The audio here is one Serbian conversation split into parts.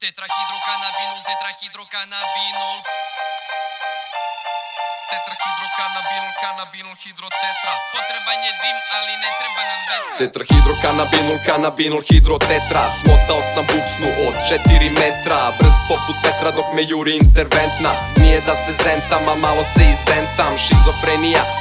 Tetrahidrokanabinol, tetrahidrokanabinol. Tetrahidrokanabinol, kanabinol, hidrotetra. Potreban je dim, ali ne treba nam vetra. Tetrahidrokanabinol, kanabinol, hidrotetra. Smotao sam buksnu od 4 metra. Brz poput vetra dok me juri interventna. Nije da se zentam, a malo se izentam.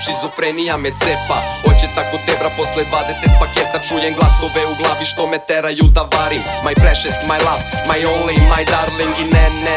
Šizofrenija me cepa. Hoće tako tebra posle 20 paketa. Čujem glasove u glavi što me teraju da varim. My precious, my love, my only, my darling. I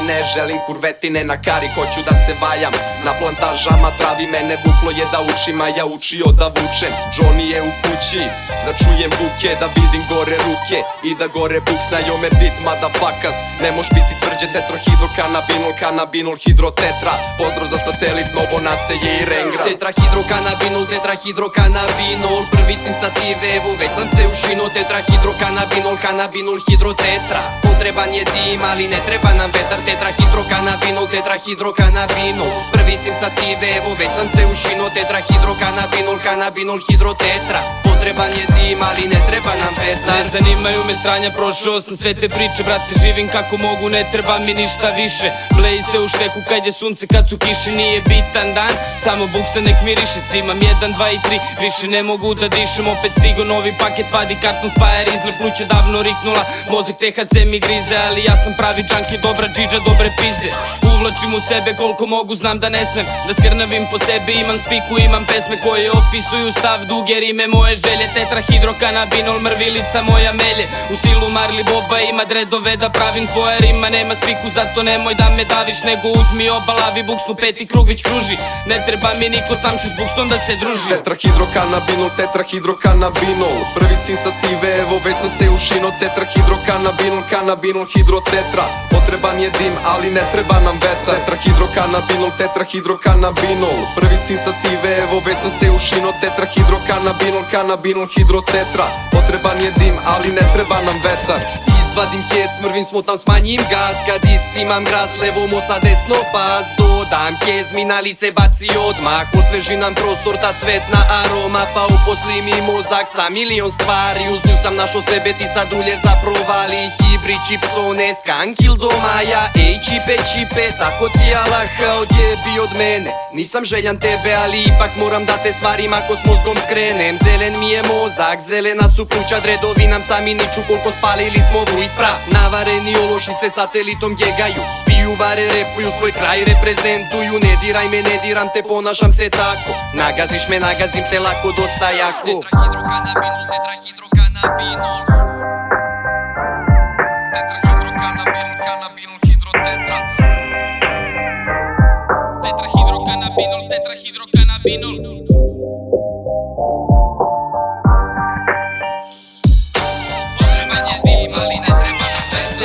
ne želim kurvetine na kari. Hoću da se vajam na plantažama travi. Mene vuklo je da učim, a ja učio da vučem. Johnny je u kući, da čujem buke, da vidim gore ruke i da gore buksnaju me dit motherfuckers. Ne moš biti tvrđe, tetrahidrokanabinol, kanabinol, hidrotetra. Pozdrav za satelit, Novo naselje i Rengra. Tetrahidrokanabinol, tetrahidrokanabinol. Prvi cim sative, evo već sam se ušino. Tetrahidrokanabinol, kanabinol, hidrotetra. Potreban je dim, ali ne treba nam vetar. Tetrahidrokanabinol, tetrahidrokanabinol. Prvi cim sative, evo već sam se ušino. Tetrahidrokanabinol, kanabinol, hidrotetra. Potreban je dim, ali ne treba nam vetar. Ne zanimaju me stranja, prošao sam sve te priče. Brate, živim kako mogu, ne treba mi ništa više. Bleji se u šteku kad je sunce, kad su kiše. Nije bitan dan, samo buksa nek miriše. Cimam 1, 2 i 3, više ne mogu da dišem. Opet stigo novi paket, vadi karton spajer. Izlepnuće davno riknula, mozak THC mi grize. Ali ja sam pravi džanki, dobra džidža, dobre pizde. Uvlačim u sebe koliko mogu, znam da ne smem da skrnavim po sebi. Imam spiku, imam pesme koje opisuju stav, duge rime, moje želje. Tetrahidrokanabinol, mrvilica moja melje. U stilu Marli Boba ima dredove da pravim tvoja rima. Nema spiku, zato nemoj da me daviš, nego uzmi obalavi buksnu, peti krug već kruži. Ne treba mi niko, sam ću s buksnom da se druži. Tetrahidrokanabinol, tetrahidrokanabinol. Prvi cim sative, evo već sam se ušino. Tetrahidrokanabinol, kanabinol, hidrotetra. Potreban je dim, ali ne treba nam vetar. Tetrahidrokanabinol, tetrahidrokanabinol. Prvi cim sative, evo već sam se ušino. Tetrahidrokanabinol, kanabinol, hidrotetra. Potreban je dim, ali ne treba nam vetar. Izvadim hec, mrvim, smotam, smanjim gas. Kad iscimam gras, levo mo sa desno pas. Dodam kezmi na lice, baci odmah. Osveži nam prostor, ta cvetna aroma. Pa uposli mi mozak sa milion stvari. Uz nju sam našo sebe, ti sad ulje zaprovali. Hibri, čipsone, skankil do maja. Ej, čipe, tako ti Alaha odjebi od mene. Nisam željan tebe, ali ipak moram da te svarim ako s mozgom skrenem. Zelen mi je mozak, zelena su pluća. Dredovi nam sami niču koliko spalili smo vujspra. Navareni ološi se satelitom gegaju. Piju, vare, repuju, svoj kraj reprezentuju. Ne diraj me, ne diram te, ponašam se tako. Nagaziš me, nagazim te lako, dosta jako. Tetrahidrokanabinol, tetrahidrokanabinol. Tetrahidrokanabinol, kanabinol, hidrotetra. Tetrahidrokanabinol, tetrahidrokanabinol.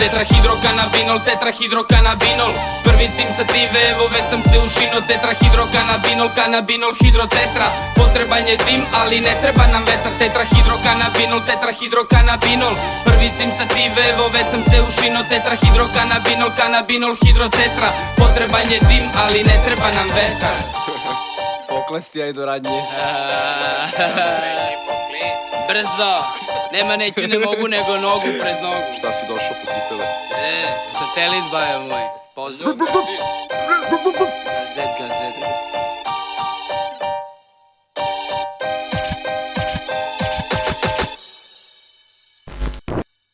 Tetrahidrokanabinol, tetrahidrokanabinol. Prvi cim sative, evo već sam se ušino. Tetrahidrokanabinol, kanabinol, hidrotetra. Potreban je dim, ali ne treba nam vetar. Tetrahidrokanabinol, tetrahidrokanabinol. Prvi cim sative, evo već sam se ušino. Tetrahidrokanabinol, kanabinol, hidrotetra. Potreban je dim, ali ne treba nam vetar. Poklesti, ja i do radnje. Brzo, nema neću, ne mogu nego nogu pred nogu. Šta si došao po cipele? Satelit bajo moj, pozdrav. Gazet.